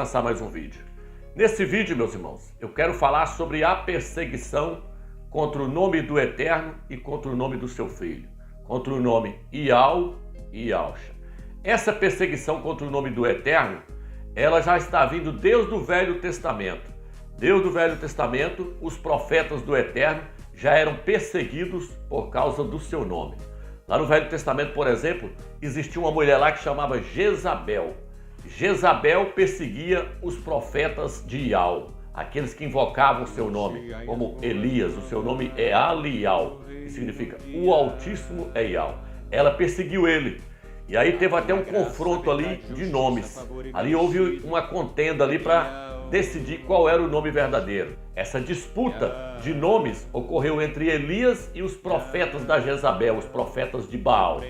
lançar mais um vídeo. Nesse vídeo, meus irmãos, eu quero falar sobre a perseguição contra o nome do Eterno e contra o nome do seu filho, contra o nome Ial e Ialcha. Essa perseguição contra o nome do Eterno, ela já está vindo desde o Velho Testamento. Desde o Velho Testamento, os profetas do Eterno já eram perseguidos por causa do seu nome. Lá no Velho Testamento, por exemplo, existia uma mulher lá que chamava Jezabel. Jezabel perseguia os profetas de Ial, aqueles que invocavam o seu nome, como Elias. O seu nome é Alial, que significa o Altíssimo é Ial. Ela perseguiu ele. E aí teve até um confronto ali de nomes. Ali houve uma contenda ali para decidir qual era o nome verdadeiro. Essa disputa de nomes ocorreu entre Elias e os profetas da Jezabel, os profetas de Baal.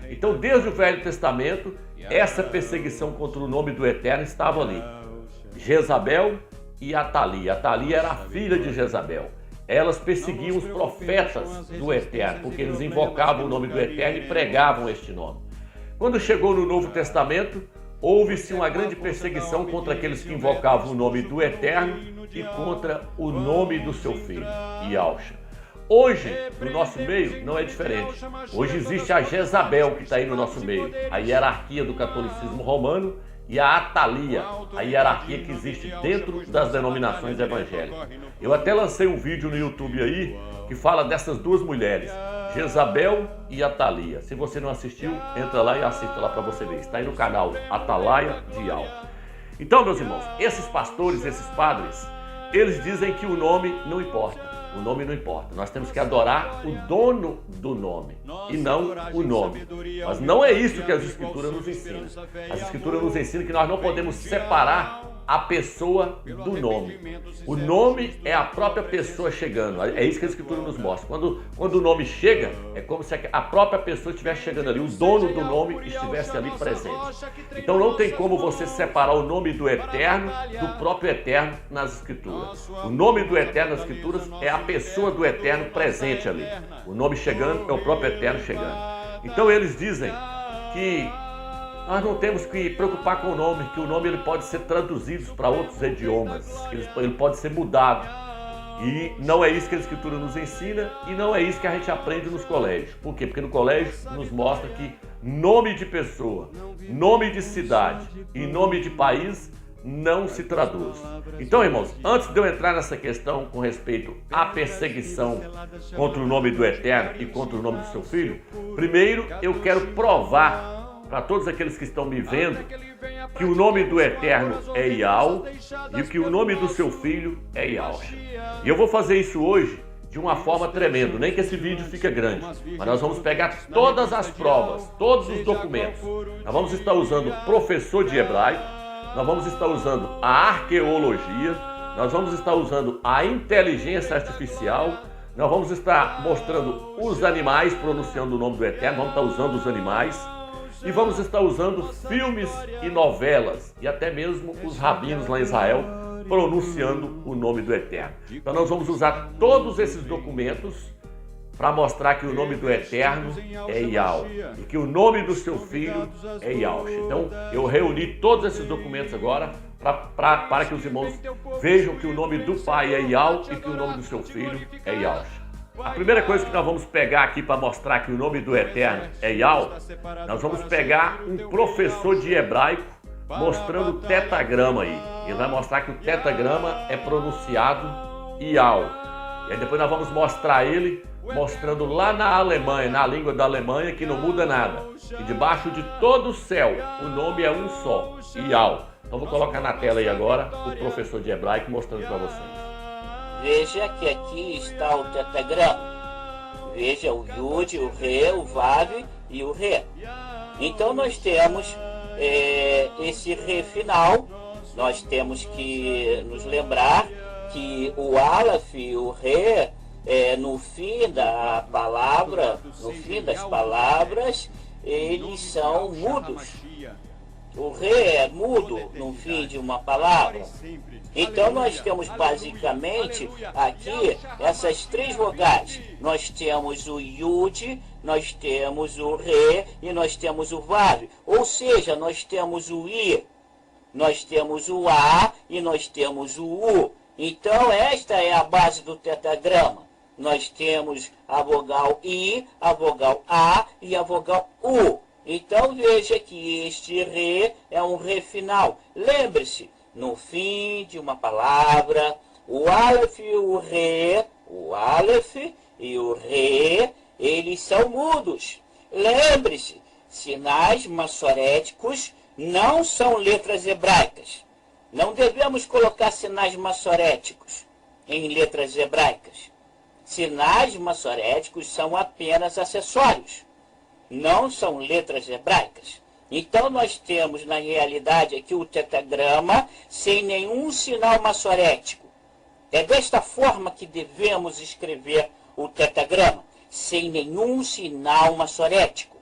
Então, desde o Velho Testamento, essa perseguição contra o nome do Eterno estava ali. Jezabel e Atalia. Atalia era a filha de Jezabel. Elas perseguiam os profetas do Eterno, porque eles invocavam o nome do Eterno e pregavam este nome. Quando chegou no Novo Testamento, houve-se uma grande perseguição contra aqueles que invocavam o nome do Eterno e contra o nome do seu filho, Ialcha. Hoje, no nosso meio, não é diferente. Hoje existe a Jezabel que está aí no nosso meio, a hierarquia do catolicismo romano, e a Atalia, a hierarquia que existe dentro das denominações evangélicas. Eu até lancei um vídeo no YouTube aí que fala dessas duas mulheres, Jezabel e Atalia. Se você não assistiu, entra lá e assista lá para você ver. Está aí no canal Atalaia de Ial. Então, meus irmãos, esses pastores, esses padres, eles dizem que o nome não importa. O nome não importa. Nós temos que adorar o dono do nome e não o nome. Mas não é isso que as Escrituras nos ensinam. As Escrituras nos ensinam que nós não podemos separar a pessoa do nome. O nome é a própria pessoa chegando. É isso que a Escritura nos mostra. Quando o nome chega, é como se a própria pessoa estivesse chegando ali, o dono do nome estivesse ali presente. Então não tem como você separar o nome do Eterno do próprio Eterno nas Escrituras. O nome do Eterno nas Escrituras é a pessoa do Eterno presente ali. O nome chegando é o próprio Eterno chegando. Então eles dizem que nós não temos que preocupar com o nome, que o nome ele pode ser traduzido para outros idiomas, ele pode ser mudado. E não é isso que a Escritura nos ensina e não é isso que a gente aprende nos colégios. Por quê? Porque no colégio nos mostra que nome de pessoa, nome de cidade e nome de país não se traduz. Então, irmãos, antes de eu entrar nessa questão com respeito à perseguição contra o nome do Eterno e contra o nome do seu filho, primeiro eu quero provar para todos aqueles que estão me vendo que o nome do Eterno é Ial e que o nome do seu filho é Ialcha. E eu vou fazer isso hoje de uma forma tremenda, nem que esse vídeo fique grande, mas nós vamos pegar todas as provas, todos os documentos. Nós vamos estar usando professor de hebraico, nós vamos estar usando a arqueologia, nós vamos estar usando a inteligência artificial, nós vamos estar mostrando os animais pronunciando o nome do Eterno, vamos estar usando os animais, e vamos estar usando filmes e novelas, e até mesmo os rabinos lá em Israel pronunciando o nome do Eterno. Então nós vamos usar todos esses documentos para mostrar que o nome do Eterno é Ial e que o nome do seu filho é Ialcha. Então eu reuni todos esses documentos agora para que os irmãos vejam que o nome do pai é Ial e que o nome do seu filho é Ialcha. A primeira coisa que nós vamos pegar aqui para mostrar que o nome do Eterno é Ial, nós vamos pegar um professor de hebraico mostrando o tetagrama aí. Ele vai mostrar que o tetagrama é pronunciado Ial. E aí depois nós vamos mostrar ele mostrando lá na Alemanha, na língua da Alemanha, que não muda nada. E debaixo de todo o céu, o nome é um só, Ial. Então vou colocar na tela aí agora o professor de hebraico mostrando para vocês. Veja que aqui está o tetagrama. Veja o Yud, o Re, o Vav e o Re. Então nós temos esse Re final. Nós temos que nos lembrar que o Aleph e o Re, no fim da palavra, no fim das palavras, eles são mudos. O Re é mudo no fim de uma palavra. Então nós temos basicamente aqui essas três vogais. Nós temos o Yud, nós temos o Re e nós temos o Vav. Ou seja, nós temos o I nós temos o A e nós temos o U. Então, esta é a base do tetragrama. Nós temos a vogal I, a vogal A e a vogal U. Então, veja que este Re é um Re final. Lembre-se, no fim de uma palavra, o Aleph e o Aleph e o Re, eles são mudos. Lembre-se, sinais maçoréticos não são letras hebraicas. Não devemos colocar sinais maçoréticos em letras hebraicas. Sinais maçoréticos são apenas acessórios, não são letras hebraicas. Então nós temos na realidade aqui o tetragrama sem nenhum sinal maçorético. É desta forma que devemos escrever o tetragrama, sem nenhum sinal maçorético.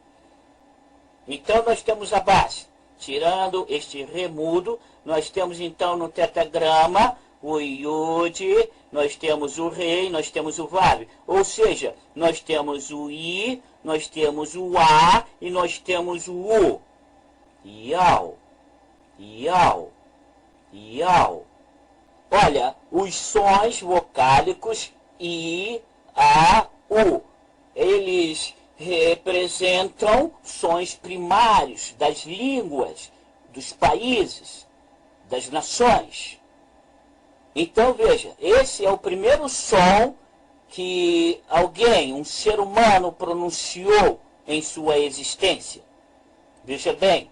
Então nós temos a base. Tirando este remudo, nós temos então no tetragrama o Yud, nós temos o Re e nós temos o Vav. Ou seja, nós temos o I, nós temos o A e nós temos o U. Iau, iau, iau. Olha, os sons vocálicos I, A, U, eles representam sons primários das línguas, dos países, das nações. Então, veja, esse é o primeiro som que alguém, um ser humano, pronunciou em sua existência. Veja bem,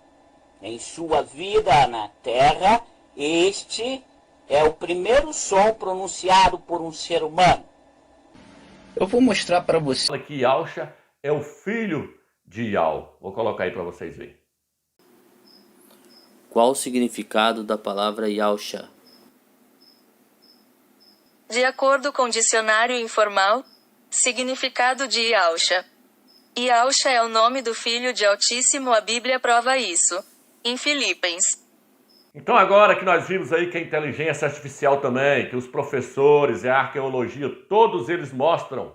em sua vida na Terra, este é o primeiro som pronunciado por um ser humano. Eu vou mostrar para você. Aqui, Yahusha é o filho de Yau. Vou colocar aí para vocês verem. Qual o significado da palavra Yahusha? De acordo com o dicionário informal, significado de Yahusha. Yahusha é o nome do Filho de Altíssimo, a Bíblia prova isso. Em Filipenses. Então agora que nós vimos aí que a inteligência artificial também, que os professores e a arqueologia, todos eles mostram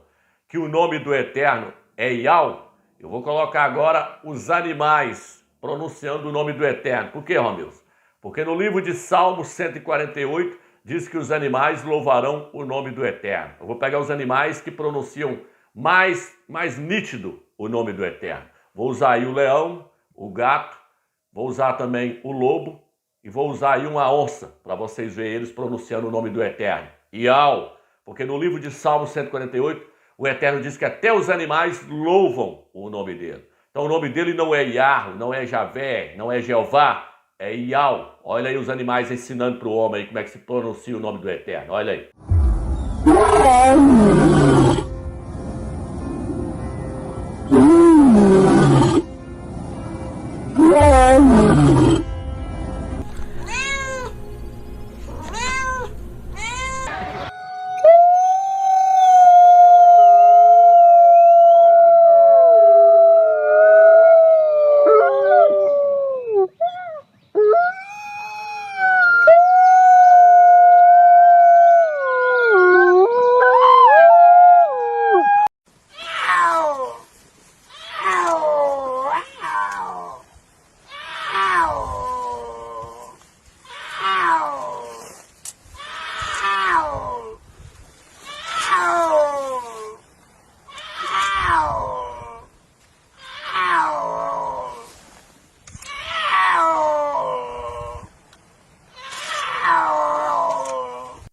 que o nome do Eterno é Yau, eu vou colocar agora os animais pronunciando o nome do Eterno. Por quê, Romilson? Porque no livro de Salmos 148 diz que os animais louvarão o nome do Eterno. Eu vou pegar os animais que pronunciam mais nítido o nome do Eterno. Vou usar aí o leão, o gato, vou usar também o lobo e vou usar aí uma onça para vocês verem eles pronunciando o nome do Eterno. Iau, porque no livro de Salmos 148 o Eterno diz que até os animais louvam o nome dele. Então o nome dele não é Yahweh, não é Javé, não é Jeová, é Iau. Olha aí os animais ensinando para o homem aí como é que se pronuncia o nome do Eterno. Olha aí.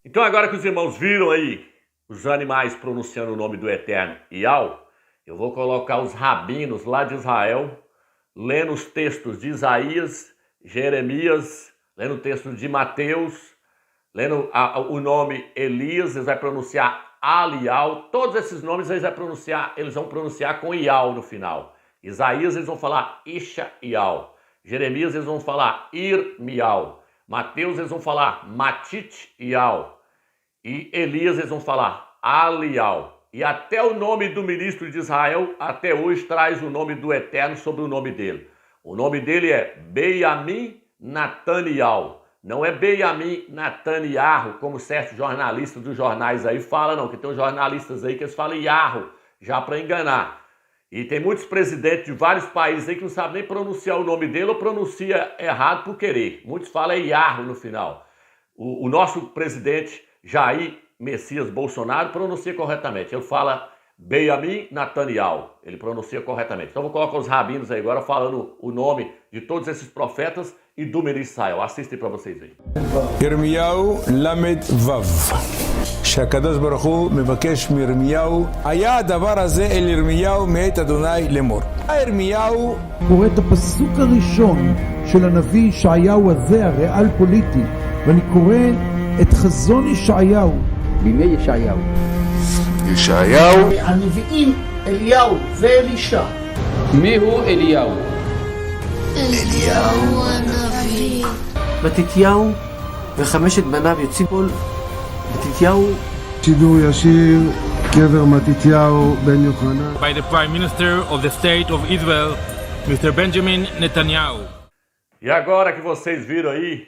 Então agora que os irmãos viram aí os animais pronunciando o nome do Eterno, Iau, eu vou colocar os rabinos lá de Israel, lendo os textos de Isaías, Jeremias, lendo o texto de Mateus, lendo o nome Elias, eles vão pronunciar Alial, todos esses nomes eles vão pronunciar com Iau no final. Isaías eles vão falar Isha Iau, Jeremias eles vão falar Ir Miau, Mateus eles vão falar Matit Iau, e Elias eles vão falar Alial. E até o nome do ministro de Israel, até hoje, traz o nome do Eterno sobre o nome dele. O nome dele é Benjamim Nataniel. Não é Benjamim Nataniel, como certos jornalistas dos jornais aí falam, não. Que tem uns jornalistas aí que eles falam Yarro, já para enganar. E tem muitos presidentes de vários países aí que não sabem nem pronunciar o nome dele ou pronuncia errado por querer. Muitos falam Yarro no final. O nosso presidente Jair Messias Bolsonaro pronuncia corretamente. Ele fala Benjamin Netanyahu. Ele pronuncia corretamente. Então vou colocar os rabinos aí agora falando o nome de todos esses profetas e do ministro Israel. Assistem para vocês aí. ירמיהו למד וו, שהקדוש ברוך הוא מבקש מירמיהו, היה הדבר הזה אל ירמיהו מאת אדוני לאמור. ירמיהו קורא את הפסוק הראשון של הנביא ישעיהו הזה, הריאל פוליטי, ואני קורא את חזון ישעיהו. בימי ישעיהו. ישעיהו. הנביאים אליהו ואלישע. מיהו אליהו? אליהו הנביא. מתתיהו וחמשת בניו יוצאים כל מתתיהו. שידור ישיר, קבר מתתיהו בן יוחנן. By the Prime Minister of the State of Israel, Mr. Benjamin Netanyahu. E agora que vocês viram aí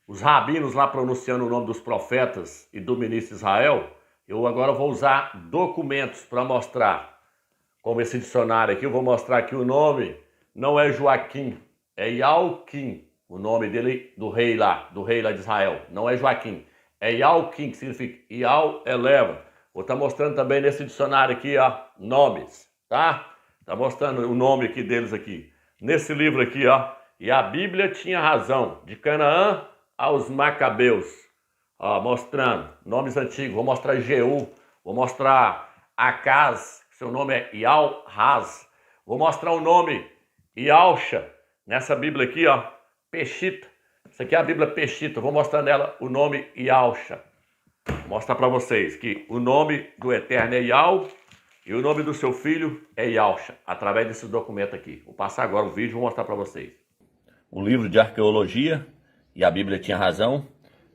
os rabinos lá pronunciando o nome dos profetas e do ministro Israel, eu agora vou usar documentos para mostrar. Como esse dicionário aqui, eu vou mostrar que o nome não é Joaquim, é Yalquim. O nome dele, do rei lá de Israel. Não é Joaquim, é Yalquim, que significa Yal eleva. Vou estar mostrando também nesse dicionário aqui, ó, nomes, tá? Tá mostrando o nome aqui deles aqui. Nesse livro aqui, ó, e a Bíblia tinha razão, de Canaã aos Macabeus. Ó, mostrando nomes antigos. Vou mostrar Jeú, vou mostrar Acaz, seu nome é Yal-Haz. Vou mostrar o nome Yausha, nessa Bíblia aqui, ó, Peshita. Essa aqui é a Bíblia Peshita. Vou mostrar nela o nome Yausha. Vou mostrar para vocês que o nome do Eterno é Yal e o nome do seu filho é Yausha, através desse documento aqui. Vou passar agora o vídeo e vou mostrar para vocês. Um livro de arqueologia, e a Bíblia tinha razão.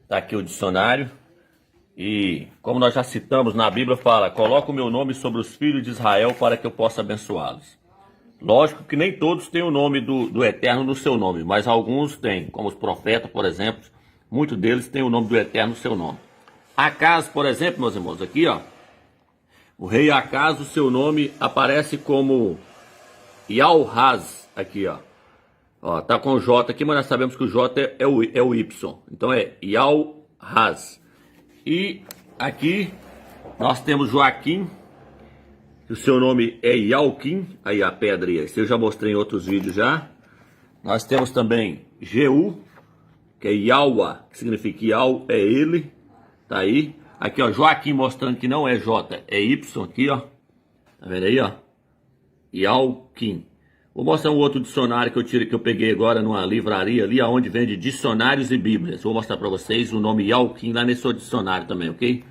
Está aqui o dicionário. E como nós já citamos na Bíblia, fala: coloca o meu nome sobre os filhos de Israel para que eu possa abençoá-los. Lógico que nem todos têm o nome do Eterno no seu nome, mas alguns têm, como os profetas, por exemplo, muitos deles têm o nome do Eterno no seu nome. Acaz, por exemplo, meus irmãos, aqui, ó, o rei Acaz, o seu nome aparece como Yal-Haz, aqui, ó. Ó, tá com o J aqui, mas nós sabemos que o J é o Y, então é Yal-Haz. E aqui nós temos Joaquim, o seu nome é Yalquim, aí a pedra aí, isso eu já mostrei em outros vídeos já. Nós temos também Jeú, que é Yaua, que significa Yal é ele, tá aí. Aqui, ó, Joaquim mostrando que não é J, é Y aqui, ó. Tá vendo aí, ó? Yalquim. Vou mostrar um outro dicionário que eu peguei agora numa livraria ali, onde vende dicionários e bíblias. Vou mostrar para vocês o nome Yalquim lá nesse outro dicionário também, ok?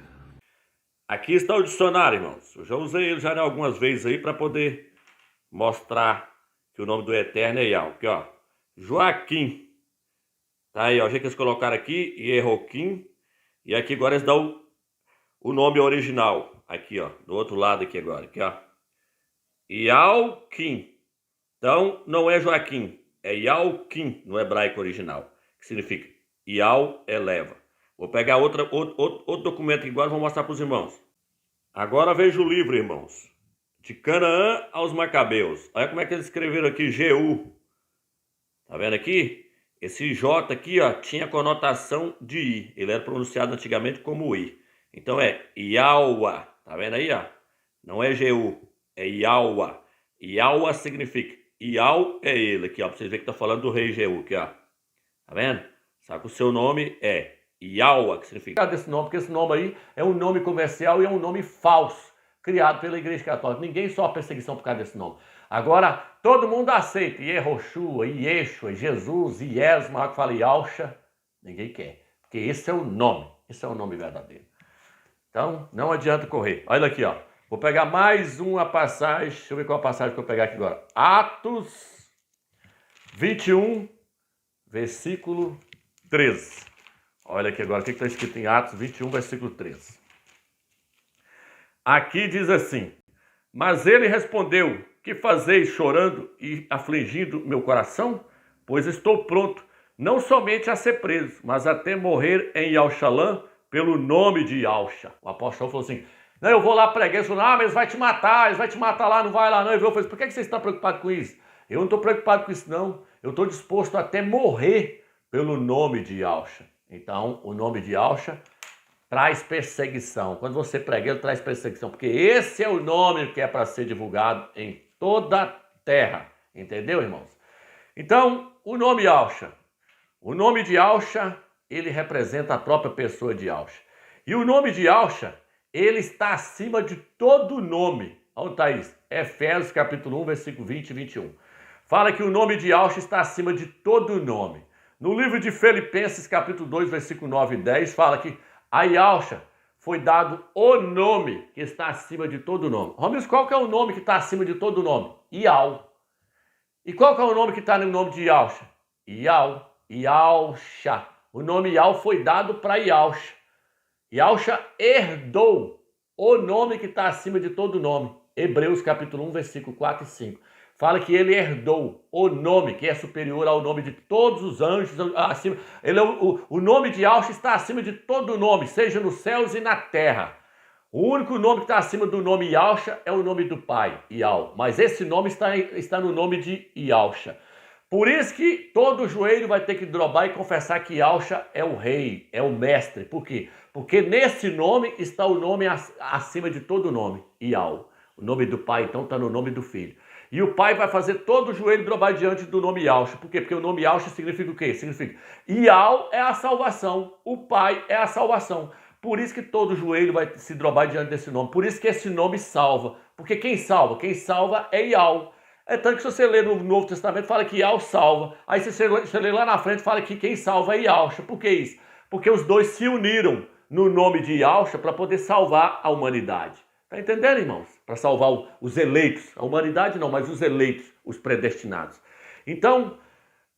Aqui está o dicionário, irmãos. Eu já usei ele já algumas vezes aí para poder mostrar que o nome do Eterno é Yal. Aqui, ó, Joaquim. Tá aí, ó, o jeito que eles colocaram aqui, Yehoquim. E aqui agora eles dão o nome original. Aqui, ó, do outro lado aqui agora. Aqui, ó, Yalquim. Então, não é Joaquim, é Yalquim no hebraico original, que significa Yal eleva. Vou pegar outro documento aqui agora e vou mostrar para os irmãos. Agora veja o livro, irmãos. De Canaã aos Macabeus. Olha como é que eles escreveram aqui, Jeú. Tá vendo aqui? Esse J aqui, ó, tinha conotação de I. Ele era pronunciado antigamente como I. Então é Yaua. Tá vendo aí, ó? Não é Jeú, é Yaua. Yaua significa Yal é ele aqui, ó. Pra vocês verem que tá falando do rei Jeú aqui, ó. Tá vendo? Sabe que o seu nome é Yaua, que significa desse nome, porque esse nome aí é um nome comercial e é um nome falso, criado pela Igreja Católica. Ninguém sofre perseguição por causa desse nome. Agora, todo mundo aceita Yehoshua, Yeshua, Jesus, Iesma, que fala Yausha. Ninguém quer, porque esse é o nome. Esse é o nome verdadeiro. Então, não adianta correr. Olha aqui, ó. Vou pegar mais uma passagem. Deixa eu ver qual a passagem que eu vou pegar aqui agora. Atos 21, versículo 13. Olha aqui agora o que está escrito em Atos 21, versículo 13. Aqui diz assim: mas ele respondeu: que fazeis chorando e afligindo meu coração? Pois estou pronto, não somente a ser preso, mas até morrer em Yalxalã pelo nome de Yausha. O apóstolo falou assim: Não, eu vou lá pregar, eles falam, mas eles vão te matar, eles vão te matar lá, não vai lá não. Eu falei, por que você está preocupado com isso? Eu não estou preocupado com isso não, eu estou disposto até morrer pelo nome de Yahushua. Então, o nome de Yahushua traz perseguição. Quando você prega, ele traz perseguição, porque esse é o nome que é para ser divulgado em toda a terra. Entendeu, irmãos? Então, o nome Yahushua. O nome de Yahushua, ele representa a própria pessoa de Yahushua. E o nome de Yahushua, ele está acima de todo nome. Onde está isso? Efésios capítulo 1, versículo 20 e 21. Fala que o nome de Yahushua está acima de todo nome. No livro de Filipenses capítulo 2, versículo 9 e 10, fala que a Yahushua foi dado o nome que está acima de todo nome. Romilson, qual que é o nome que está acima de todo nome? Yau. E qual que é o nome que está no nome de Yahushua? Yau. Yahushua. O nome Yau foi dado para Yahushua. Yahushua herdou o nome que está acima de todo nome. Hebreus capítulo 1, versículo 4 e 5. Fala que ele herdou o nome que é superior ao nome de todos os anjos. Acima. Ele o nome de Yahushua está acima de todo nome, seja nos céus e na terra. O único nome que está acima do nome Yahushua é o nome do Pai, Yau. Mas esse nome está no nome de Yahushua. Por isso que todo joelho vai ter que dobrar e confessar que Yahushua é o rei, é o mestre. Por quê? Porque nesse nome está o nome acima de todo nome, Yau. O nome do Pai, então, está no nome do Filho. E o Pai vai fazer todo o joelho dobrar diante do nome Yahushua. Por quê? Porque o nome Yahushua significa o quê? Significa Yau é a salvação, o Pai é a salvação. Por isso que todo joelho vai se dobrar diante desse nome. Por isso que esse nome salva. Porque quem salva? Quem salva é Yau. É tanto que se você ler no Novo Testamento, fala que Yau salva. Aí se você ler lá na frente, fala que quem salva é Yahushua. Por que isso? Porque os dois se uniram no nome de Yahushua para poder salvar a humanidade. Está entendendo, irmãos? Para salvar os eleitos. A humanidade não, mas os eleitos, os predestinados. Então,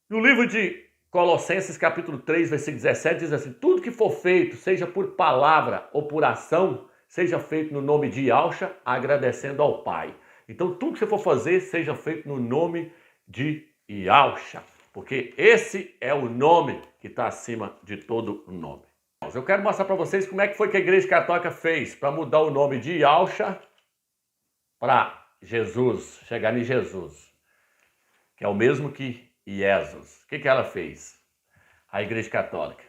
no livro de Colossenses, capítulo 3, versículo 17, diz assim, tudo que for feito, seja por palavra ou por ação, seja feito no nome de Yahushua, agradecendo ao Pai. Então, tudo que você for fazer, seja feito no nome de Yahushua. Porque esse é o nome que está acima de todo o nome. Eu quero mostrar para vocês como é que foi que a Igreja Católica fez para mudar o nome de Yahushua para Jesus, chegar em Jesus, que é o mesmo que Jesus. O que ela fez? A Igreja Católica.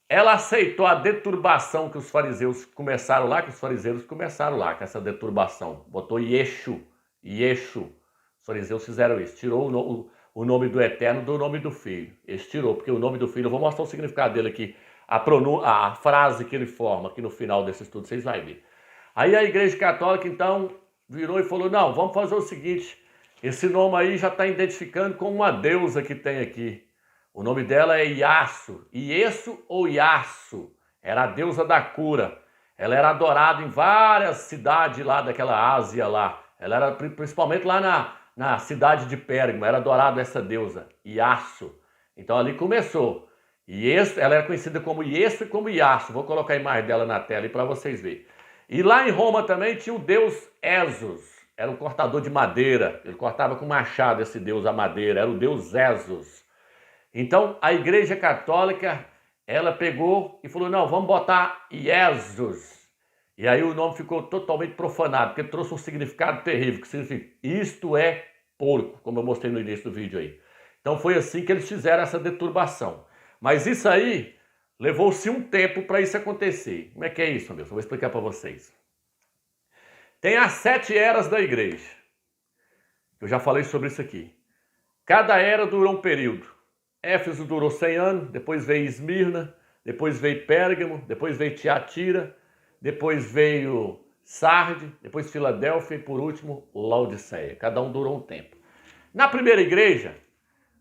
Ela aceitou a deturbação que os fariseus começaram lá, com essa deturbação. Botou Yeshu. Os fariseus fizeram isso. Tirou o nome do Eterno do nome do Filho. Eles tirou, porque o nome do Filho, eu vou mostrar o significado dele aqui. A frase que ele forma aqui no final desse estudo, vocês vão ver. Aí a Igreja Católica, então, virou e falou, não, vamos fazer o seguinte, esse nome aí já está identificando com uma deusa que tem aqui. O nome dela é Iaço, Iesu ou Iaço, era a deusa da cura. Ela era adorada em várias cidades lá daquela Ásia lá. Ela era principalmente lá na cidade de Pérgamo, era adorada essa deusa, Iaço. Então ali começou. Ela era conhecida como Iesu e como Iaço. Vou colocar a imagem dela na tela aí para vocês verem. E lá em Roma também tinha o deus Esos. Era um cortador de madeira. Ele cortava com machado esse deus a madeira. Era o deus Esos. Então a Igreja Católica, ela pegou e falou, não, vamos botar Jesus. E aí o nome ficou totalmente profanado, porque trouxe um significado terrível, que significa isto é porco, como eu mostrei no início do vídeo aí. Então foi assim que eles fizeram essa deturbação. Mas isso aí, levou-se um tempo para isso acontecer. Como é que é isso, meu? Eu vou explicar para vocês. Tem as 7 eras da igreja. Eu já falei sobre isso aqui. Cada era durou um período. Éfeso durou 100 anos, depois veio Esmirna, depois veio Pérgamo, depois veio Tiatira, depois veio Sarde, depois Filadélfia e por último Laodiceia. Cada um durou um tempo. Na primeira igreja,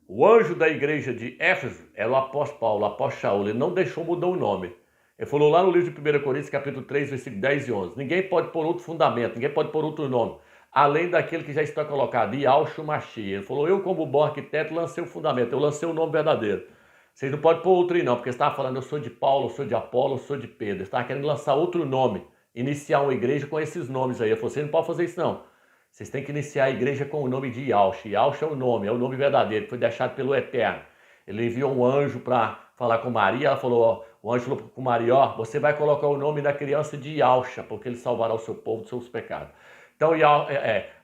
o anjo da igreja de Éfeso era o apóstolo Paulo, o apóstolo Shaul. Ele não deixou mudar o nome. Ele falou lá no livro de 1 Coríntios, capítulo 3, versículo 10 e 11. Ninguém pode pôr outro fundamento, ninguém pode pôr outro nome, além daquele que já está colocado, Yahushua Mashiach. Ele falou, eu como bom arquiteto lancei o fundamento, eu lancei o nome verdadeiro. Vocês não podem pôr outro aí não, porque você estava falando, eu sou de Paulo, eu sou de Apolo, eu sou de Pedro. Ele estava querendo lançar outro nome, iniciar uma igreja com esses nomes aí. Ele falou, vocês não podem fazer isso não. Vocês têm que iniciar a igreja com o nome de Yahushua. Yahushua é o nome verdadeiro, que foi deixado pelo Eterno. Ele enviou um anjo para falar com Maria, ela falou, ó, o anjo falou para Maria, ó, você vai colocar o nome da criança de Yausha, porque ele salvará o seu povo dos seus pecados. Então,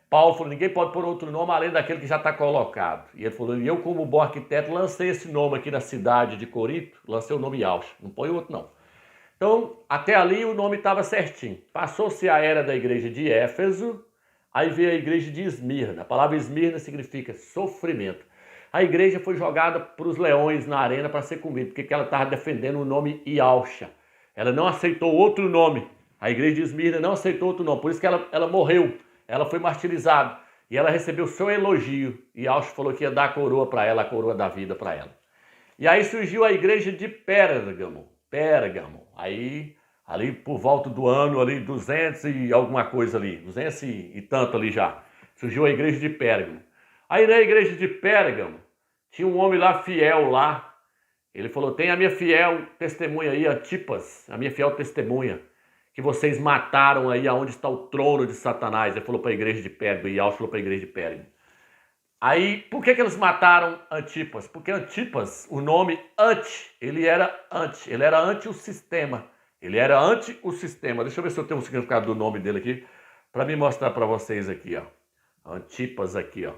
Paulo falou, ninguém pode pôr outro nome além daquele que já está colocado. E ele falou, e eu como bom arquiteto lancei esse nome aqui na cidade de Corinto, lancei o nome Yausha, não põe outro não. Então, até ali o nome estava certinho. Passou-se a era da igreja de Éfeso, aí veio a igreja de Esmirna. A palavra Esmirna significa sofrimento. A igreja foi jogada para os leões na arena para ser comida, porque ela estava defendendo o nome Yausha. Ela não aceitou outro nome. A igreja de Esmirna não aceitou outro nome, por isso que ela morreu. Ela foi martirizada e ela recebeu seu elogio. E Yausha falou que ia dar a coroa para ela, a coroa da vida para ela. E aí surgiu a igreja de Pérgamo. Aí, ali por volta do ano, ali 200 e alguma coisa ali, 200 e tanto ali já, surgiu a igreja de Pérgamo. Aí na igreja de Pérgamo, tinha um homem lá fiel lá, ele falou, tem a minha fiel testemunha aí, Antipas, a minha fiel testemunha, que vocês mataram aí aonde está o trono de Satanás. Ele falou para a igreja de Pérgamo, e Yausha falou para a igreja de Pérgamo. Aí, por que eles mataram Antipas? Porque Antipas, o nome ele era anti o sistema. Ele era anti o sistema. Deixa eu ver se eu tenho um significado do nome dele aqui, para me mostrar para vocês aqui, ó. Antipas aqui, ó.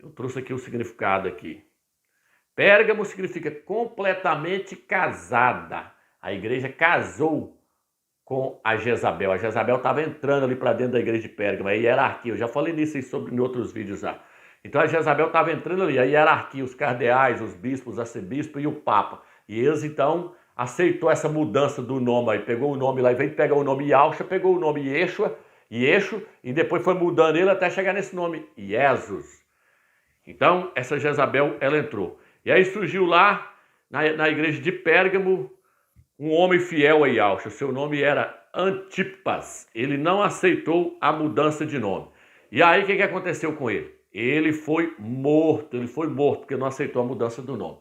Eu trouxe aqui o significado aqui. Pérgamo significa completamente casada. A igreja casou com a Jezabel. A Jezabel estava entrando ali para dentro da igreja de Pérgamo, a hierarquia. Eu já falei nisso aí em outros vídeos já. Então a Jezabel estava entrando ali, a hierarquia, os cardeais, os bispos, os arcebispos e o papa. E eles então aceitou essa mudança do nome aí, pegou o nome lá, em vez de pegar o nome Yausha, pegou o nome Yeshua, e depois foi mudando ele até chegar nesse nome, Jesus. Então essa Jezabel, ela entrou. E aí surgiu lá, na igreja de Pérgamo, um homem fiel a Yausha, seu nome era Antipas. Ele não aceitou a mudança de nome. E aí o que aconteceu com ele? Ele foi morto, porque não aceitou a mudança do nome.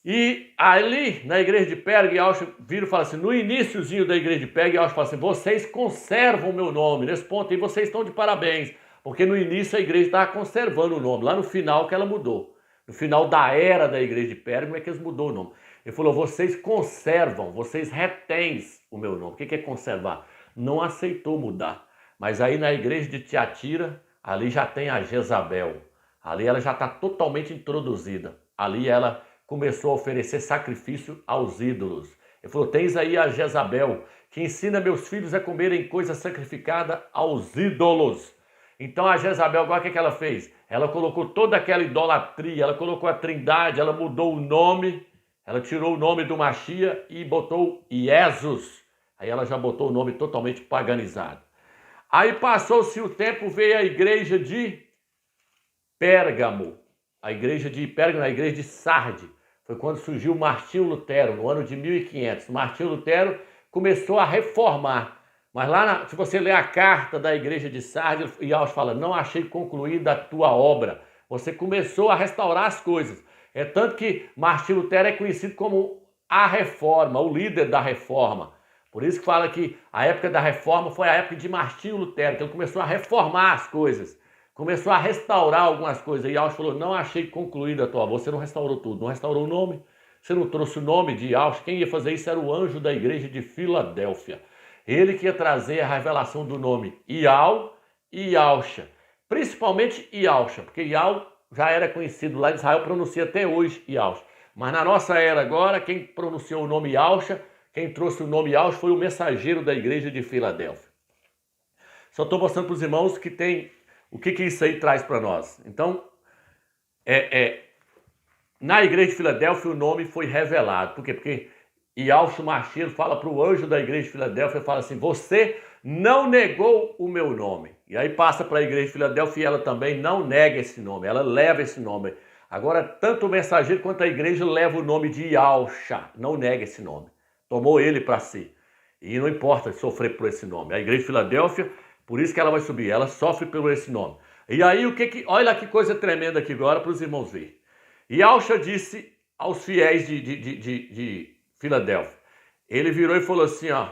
E ali, na igreja de Pérgamo, Yausha vira e fala assim, no iniciozinho da igreja de Pérgamo, Yausha fala assim, vocês conservam o meu nome, nesse ponto aí vocês estão de parabéns, porque no início a igreja estava conservando o nome, lá no final que ela mudou. No final da era da igreja de Pérgamo é que eles mudou o nome. Ele falou, vocês conservam, vocês retêm o meu nome. O que é conservar? Não aceitou mudar. Mas aí na igreja de Tiatira, ali já tem a Jezabel. Ali ela já está totalmente introduzida. Ali ela começou a oferecer sacrifício aos ídolos. Ele falou, tens aí a Jezabel, que ensina meus filhos a comerem coisa sacrificada aos ídolos. Então a Jezabel, agora o que ela fez? Ela colocou toda aquela idolatria, ela colocou a trindade, ela mudou o nome, ela tirou o nome do Machia e botou Jesus. Aí ela já botou o nome totalmente paganizado. Aí passou-se o tempo, veio a igreja de Pérgamo. A igreja de Pérgamo, a igreja de Sardes. Foi quando surgiu Martinho Lutero, no ano de 1500. Martinho Lutero começou a reformar. Mas lá, se você ler a carta da igreja de Sardes, Yausha fala, não achei concluída a tua obra. Você começou a restaurar as coisas. É tanto que Martinho Lutero é conhecido como a reforma, o líder da reforma. Por isso que fala que a época da reforma foi a época de Martinho Lutero, que ele começou a reformar as coisas, começou a restaurar algumas coisas. E Yausha falou, não achei concluída a tua obra. Você não restaurou tudo, não restaurou o nome, você não trouxe o nome de Yausha. Quem ia fazer isso era o anjo da igreja de Filadélfia. Ele que ia trazer a revelação do nome Ial e Yausha. Principalmente Yausha, porque Ial já era conhecido lá em Israel, pronuncia até hoje Yausha. Mas na nossa era agora, quem pronunciou o nome Yausha, quem trouxe o nome Yausha foi o mensageiro da igreja de Filadélfia. Só estou mostrando para os irmãos que tem o que isso aí traz para nós. Então, na igreja de Filadélfia o nome foi revelado. Por quê? Porque Yausha Mashiach fala para o anjo da igreja de Filadélfia, fala assim, você não negou o meu nome. E aí passa para a igreja de Filadélfia e ela também não nega esse nome, ela leva esse nome. Agora, tanto o mensageiro quanto a igreja leva o nome de Yausha, não nega esse nome. Tomou ele para si. E não importa sofrer por esse nome. A igreja de Filadélfia, por isso que ela vai subir, ela sofre por esse nome. E aí, olha que coisa tremenda aqui agora para os irmãos verem. Yausha disse aos fiéis de Filadélfia, ele virou e falou assim, ó,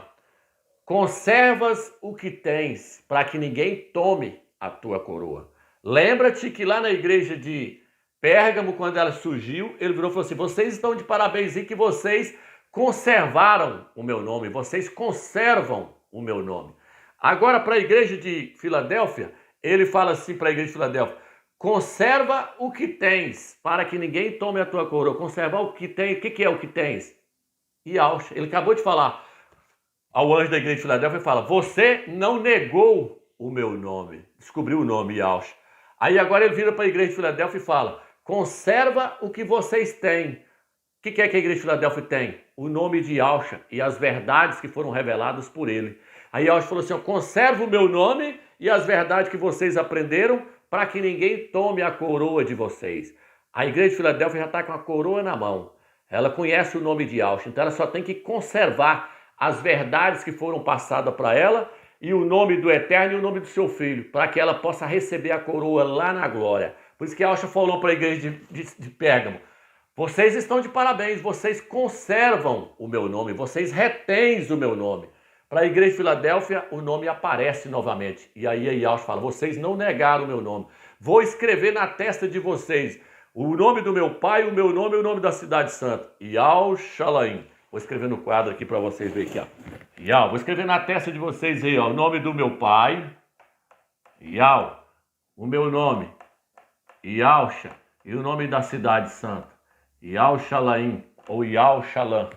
conservas o que tens para que ninguém tome a tua coroa. Lembra-te que lá na igreja de Pérgamo, quando ela surgiu, ele virou e falou assim: vocês estão de parabéns em que vocês conservaram o meu nome, vocês conservam o meu nome. Agora, para a igreja de Filadélfia, ele fala assim para a igreja de Filadélfia: conserva o que tens, para que ninguém tome a tua coroa. Conservar o que tem, o que é o que tens? Yalcha. Ele acabou de falar ao anjo da igreja de Filadélfia, ele fala: você não negou o meu nome, descobriu o nome, Yalcha. Aí agora ele vira para a igreja de Filadélfia e fala: conserva o que vocês têm. O que é que a igreja de Filadélfia tem? O nome de Yalcha e as verdades que foram reveladas por ele. Aí Yalcha falou assim: conserva o meu nome e as verdades que vocês aprenderam, para que ninguém tome a coroa de vocês. A igreja de Filadélfia já está com a coroa na mão. Ela conhece o nome de Yalcha, então ela só tem que conservar as verdades que foram passadas para ela e o nome do Eterno e o nome do seu Filho, para que ela possa receber a coroa lá na glória. Por isso que Yalcha falou para a igreja de Pérgamo: vocês estão de parabéns, vocês conservam o meu nome, vocês retêm o meu nome. Para a igreja de Filadélfia, o nome aparece novamente. E aí Yalcha fala: vocês não negaram o meu nome. Vou escrever na testa de vocês o nome do meu pai, o meu nome e o nome da cidade santa. Yalchalaim. Vou escrever no quadro aqui para vocês verem aqui, ó. Vou escrever na testa de vocês aí, ó, o nome do meu pai, Yal, o meu nome, Yalcha, e o nome da cidade santa, Yalchalaim, ou Yalchalam.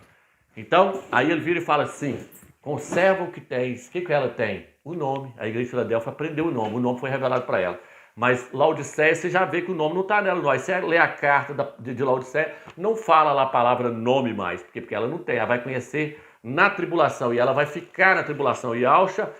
Então, aí ele vira e fala assim: conserva o que tens. O que ela tem? O nome. A igreja de Filadélfia aprendeu o nome foi revelado para ela. Mas Laodiceia, você já vê que o nome não está nela. Aí você lê a carta de Laodiceia, não fala lá a palavra nome mais, porque ela não tem. Ela vai conhecer na tribulação e ela vai ficar na tribulação. E Yalcha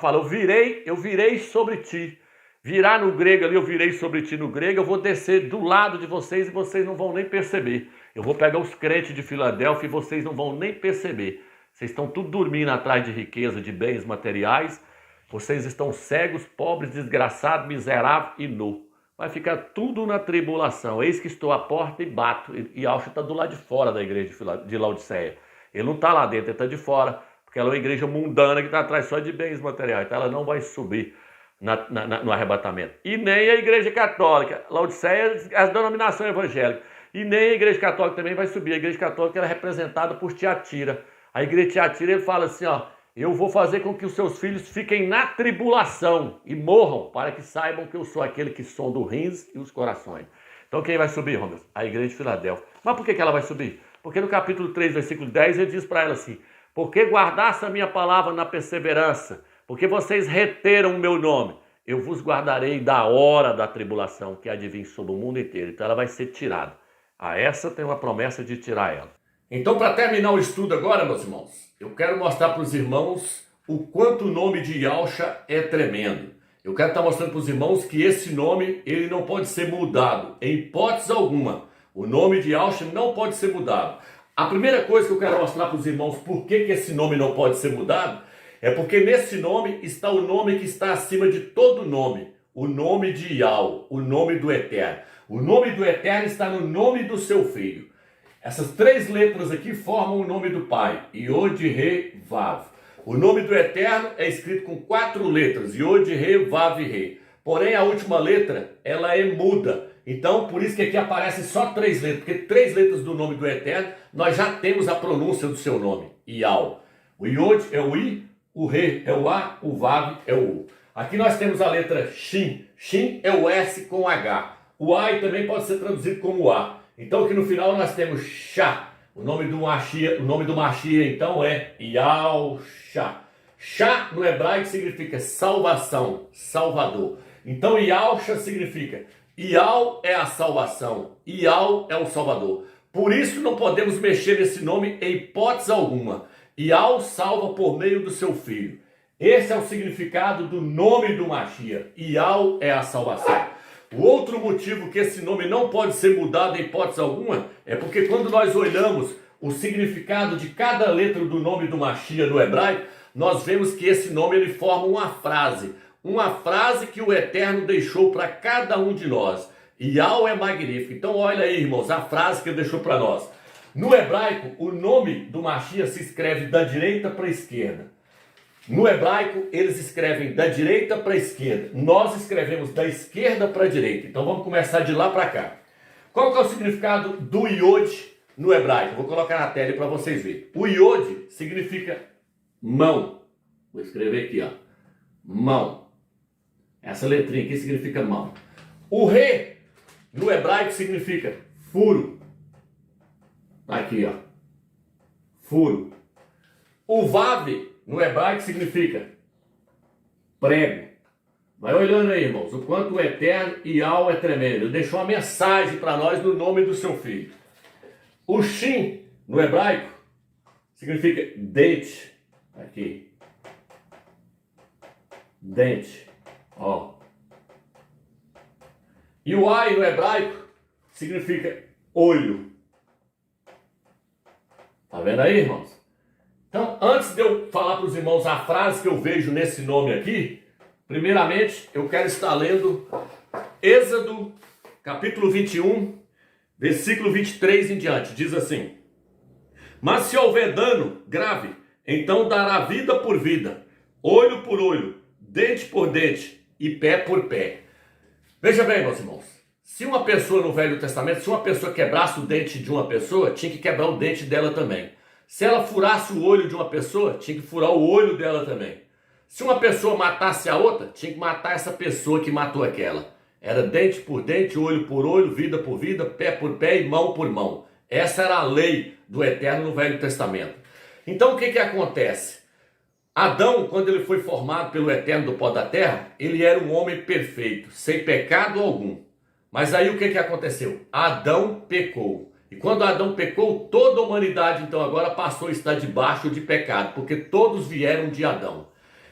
fala: eu virei sobre ti. Virar no grego ali, eu virei sobre ti no grego, eu vou descer do lado de vocês e vocês não vão nem perceber. Eu vou pegar os crentes de Filadélfia e vocês não vão nem perceber. Vocês estão tudo dormindo atrás de riqueza, de bens materiais. Vocês estão cegos, pobres, desgraçados, miseráveis e nu. Vai ficar tudo na tribulação. Eis que estou à porta e bato. E Yalcha está do lado de fora da igreja de Laodiceia. Ele não está lá dentro, ele está de fora. Porque ela é uma igreja mundana que está atrás só de bens materiais. Então ela não vai subir no arrebatamento. E nem a igreja católica. Laodiceia é as denominações evangélicas. E nem a igreja católica também vai subir. A igreja católica ela é representada por Tiatira. A igreja de Tiatira, ele fala assim: ó, eu vou fazer com que os seus filhos fiquem na tribulação e morram, para que saibam que eu sou aquele que sonda os rins e os corações. Então quem vai subir, Romeu? A igreja de Filadélfia. Mas por que ela vai subir? Porque no capítulo 3, versículo 10, ele diz para ela assim: porque guardasse a minha palavra na perseverança, porque vocês reteram o meu nome, eu vos guardarei da hora da tribulação que há de vir sobre o mundo inteiro. Então ela vai ser tirada. A essa tem uma promessa de tirar ela. Então, para terminar o estudo agora, meus irmãos, eu quero mostrar para os irmãos o quanto o nome de Yalcha é tremendo. Eu quero estar mostrando para os irmãos que esse nome ele não pode ser mudado, em hipótese alguma. O nome de Yalcha não pode ser mudado. A primeira coisa que eu quero mostrar para os irmãos por que esse nome não pode ser mudado é porque nesse nome está o nome que está acima de todo nome, o nome de Yal, o nome do Eterno. O nome do Eterno está no nome do seu Filho. Essas três letras aqui formam o nome do Pai, Yod, Re, Vav. O nome do Eterno é escrito com 4 letras, Yod, Re, Vav e Re. Porém, a última letra, ela é muda. Então, por isso que aqui aparecem só 3 letras, porque 3 letras do nome do Eterno, nós já temos a pronúncia do seu nome, Yal. O Yod é o I, o Re é o A, o Vav é o U. Aqui nós temos a letra Shin. Shin é o S com H. O A também pode ser traduzido como A. Então aqui no final nós temos Shá. O nome do Mashiach então é Yalcha. Shá no hebraico significa salvação, salvador. Então Yalcha significa Yal é a salvação, Yal é o salvador. Por isso não podemos mexer nesse nome em hipótese alguma. Yal salva por meio do seu Filho. Esse é o significado do nome do Mashiach. Yal é a salvação. O outro motivo que esse nome não pode ser mudado em hipótese alguma é porque quando nós olhamos o significado de cada letra do nome do Mashiach no hebraico, nós vemos que esse nome ele forma uma frase que o Eterno deixou para cada um de nós. Yal é magnífico. Então olha aí, irmãos, a frase que ele deixou para nós. No hebraico, o nome do Mashiach se escreve da direita para a esquerda. No hebraico, eles escrevem da direita para a esquerda. Nós escrevemos da esquerda para a direita. Então vamos começar de lá para cá. Qual que é o significado do Yod no hebraico? Vou colocar na tela para vocês verem. O Yod significa mão. Vou escrever aqui, ó. Mão. Essa letrinha aqui significa mão. O Re no hebraico significa furo. Aqui, ó. Furo. O Vav no hebraico significa prego. Vai olhando aí, irmãos, o quanto o eterno Yahweh é tremendo. Ele deixou uma mensagem para nós no nome do seu filho. O Shin no hebraico significa dente. Aqui. Dente. Ó. E o Ai no hebraico significa olho. Tá vendo aí, irmãos? Então, antes de eu falar para os irmãos a frase que eu vejo nesse nome aqui, primeiramente eu quero estar lendo Êxodo, capítulo 21, versículo 23 em diante. Diz assim: mas se houver dano grave, então dará vida por vida, olho por olho, dente por dente e pé por pé. Veja bem, meus irmãos, se uma pessoa no Velho Testamento, se uma pessoa quebrasse o dente de uma pessoa, tinha que quebrar o dente dela também. Se ela furasse o olho de uma pessoa, tinha que furar o olho dela também. Se uma pessoa matasse a outra, tinha que matar essa pessoa que matou aquela. Era dente por dente, olho por olho, vida por vida, pé por pé e mão por mão. Essa era a lei do Eterno no Velho Testamento. Então o que acontece? Adão, quando ele foi formado pelo Eterno do pó da terra, ele era um homem perfeito, sem pecado algum. Mas aí o que aconteceu? Adão pecou. E quando Adão pecou, toda a humanidade então agora passou a estar debaixo de pecado, porque todos vieram de Adão.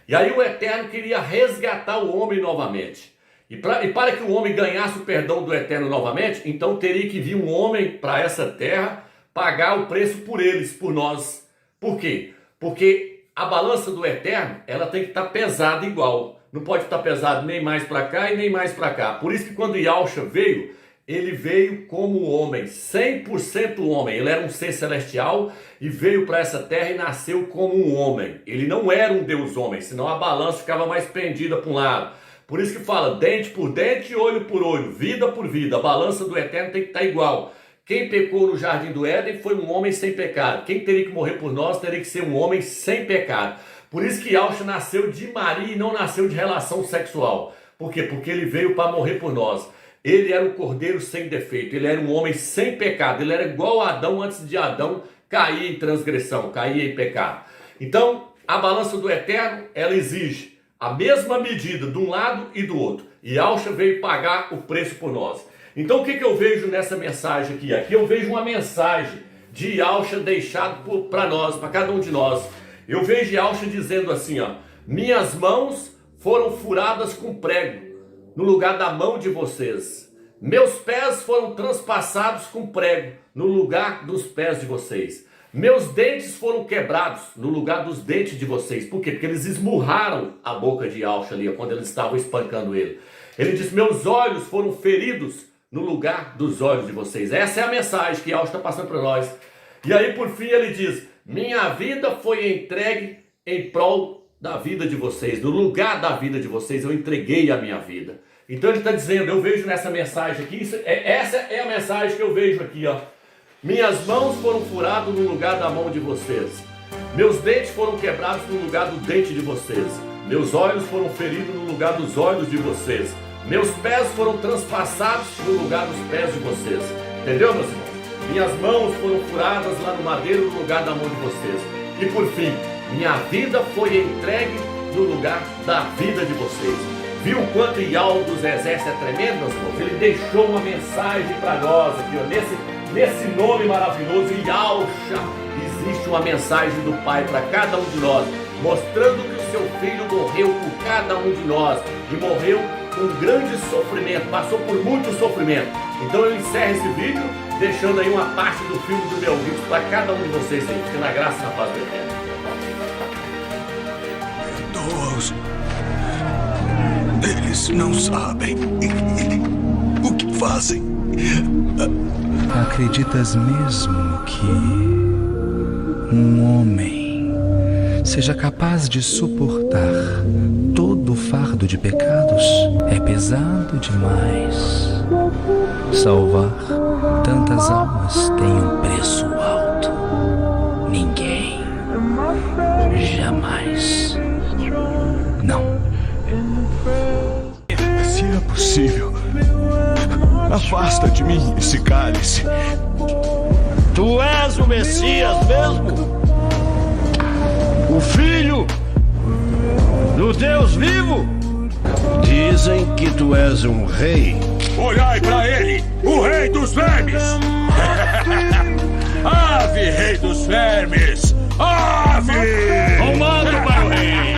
E aí o Eterno queria resgatar o homem novamente. E para que o homem ganhasse o perdão do Eterno novamente, então teria que vir um homem para essa terra pagar o preço por eles, por nós. Por quê? Porque a balança do Eterno, ela tem que estar pesada igual. Não pode estar pesado nem mais para cá e nem mais para cá. Por isso que quando Yahushua veio, ele veio como homem, 100% homem. Ele era um ser celestial e veio para essa terra e nasceu como um homem. Ele não era um Deus homem, senão a balança ficava mais pendida para um lado. Por isso que fala dente por dente, olho por olho, vida por vida. A balança do Eterno tem que estar igual. Quem pecou no Jardim do Éden foi um homem sem pecado. Quem teria que morrer por nós teria que ser um homem sem pecado. Por isso que Yahushua nasceu de Maria e não nasceu de relação sexual. Por quê? Porque ele veio para morrer por nós. Ele era um cordeiro sem defeito, ele era um homem sem pecado, ele era igual a Adão antes de Adão cair em transgressão, cair em pecado. Então, a balança do Eterno, ela exige a mesma medida de um lado e do outro. E Yahushua veio pagar o preço por nós. Então, o que eu vejo nessa mensagem aqui? Aqui eu vejo uma mensagem de Yahushua deixado para nós, para cada um de nós. Eu vejo Yahushua dizendo assim, ó: minhas mãos foram furadas com prego no lugar da mão de vocês. Meus pés foram transpassados com prego no lugar dos pés de vocês. Meus dentes foram quebrados no lugar dos dentes de vocês. Por quê? Porque eles esmurraram a boca de Yahushua ali, quando eles estavam espancando ele. Ele diz: meus olhos foram feridos no lugar dos olhos de vocês. Essa é a mensagem que Yahushua está passando para nós. E aí por fim ele diz: minha vida foi entregue em prol da vida de vocês. No lugar da vida de vocês eu entreguei a minha vida. Então ele está dizendo, eu vejo nessa mensagem aqui, essa é a mensagem que eu vejo aqui, ó. Minhas mãos foram furadas no lugar da mão de vocês. Meus dentes foram quebrados no lugar do dente de vocês. Meus olhos foram feridos no lugar dos olhos de vocês. Meus pés foram transpassados no lugar dos pés de vocês. Entendeu, meus irmãos? Minhas mãos foram furadas lá no madeiro no lugar da mão de vocês. E por fim, minha vida foi entregue no lugar da vida de vocês. Viu o quanto Yahweh dos exércitos é tremendo, meus irmãos? Ele deixou uma mensagem para nós aqui, ó, nesse nome maravilhoso, Yahushua. Existe uma mensagem do Pai para cada um de nós, mostrando que o seu Filho morreu por cada um de nós e morreu com grande sofrimento, passou por muito sofrimento. Então eu encerro esse vídeo deixando aí uma parte do filme do meu vídeo para cada um de vocês aí. Fique na graça e na paz do Eterno. Eles não sabem o que fazem. Acreditas mesmo que um homem seja capaz de suportar todo o fardo de pecados, é pesado demais. Salvar tantas almas tem um preço alto. Ninguém, jamais, não. Se é possível, afasta de mim esse cálice. Tu és o Messias mesmo? O Filho do Deus vivo? Dizem que tu és um rei. Olhai para ele, o rei dos vermes! Ave, rei dos vermes! Ave! Comando para o rei!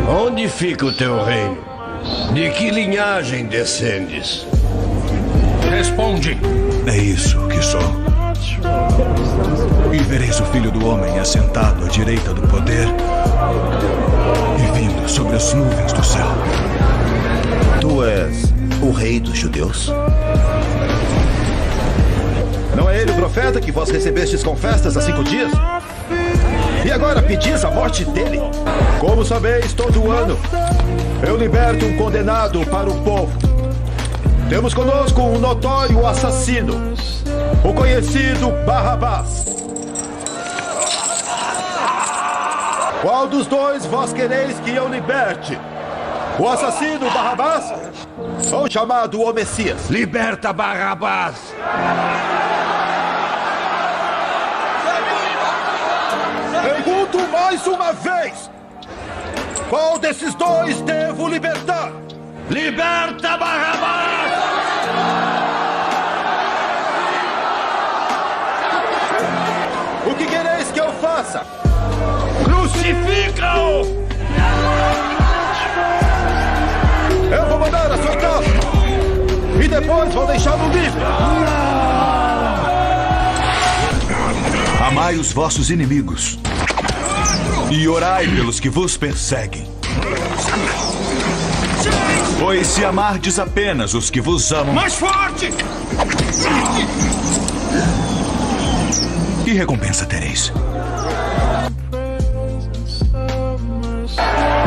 Onde fica o teu reino? De que linhagem descendes? Responde! É isso que sou. E vereis o Filho do Homem assentado à direita do poder e vindo sobre as nuvens do céu. Tu és o rei dos judeus? Não é ele o profeta que vós recebestes com festas há 5 dias? E agora pedis a morte dele? Como sabeis, todo ano eu liberto um condenado para o povo. Temos conosco um notório assassino, o conhecido Barrabás. Qual dos dois vós quereis que eu liberte? O assassino Barrabás ou o chamado o Messias? Liberta Barrabás! Pergunto mais uma vez: qual desses dois devo libertar? Liberta Barrabás! O que quereis que eu faça? Crucifica-o! Eu vou mandar açoitá-lo e depois vou deixá-lo livre. Amai os vossos inimigos e orai pelos que vos perseguem. Pois se amardes apenas os que vos amam... Mais forte! Que recompensa tereis?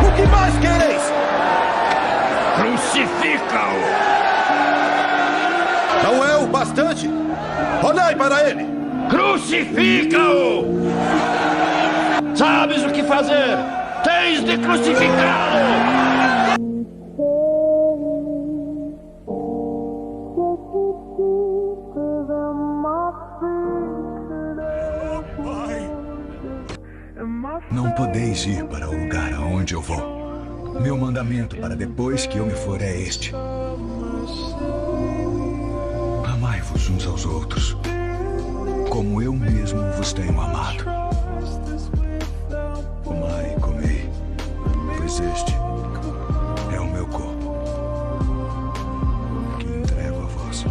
O que mais quereis? Crucifica-o! Não é o bastante? Olhai para ele! Crucifica-o! Sabes o que fazer! Tens de crucificá-lo! Não podeis ir para o lugar aonde eu vou. Meu mandamento para depois que eu me for é este: amai-vos uns aos outros, como eu mesmo vos tenho amado. Amai e comei, pois este é o meu corpo, que entrego a vós.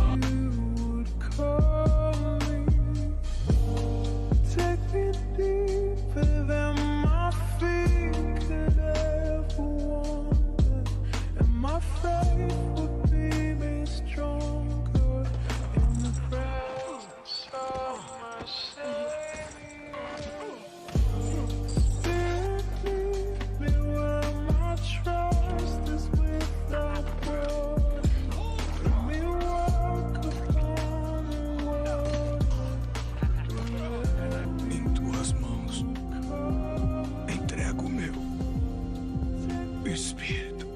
Espírito.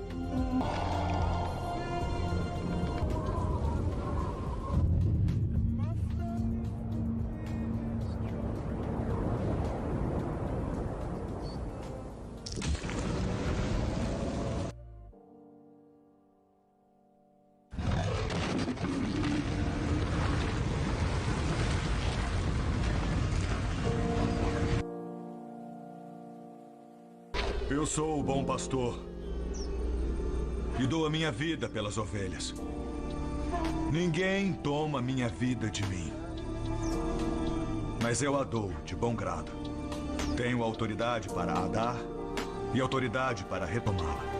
Eu sou o bom pastor e dou a minha vida pelas ovelhas. Ninguém toma minha vida de mim, mas eu a dou de bom grado. Tenho autoridade para a dar e autoridade para retomá-la.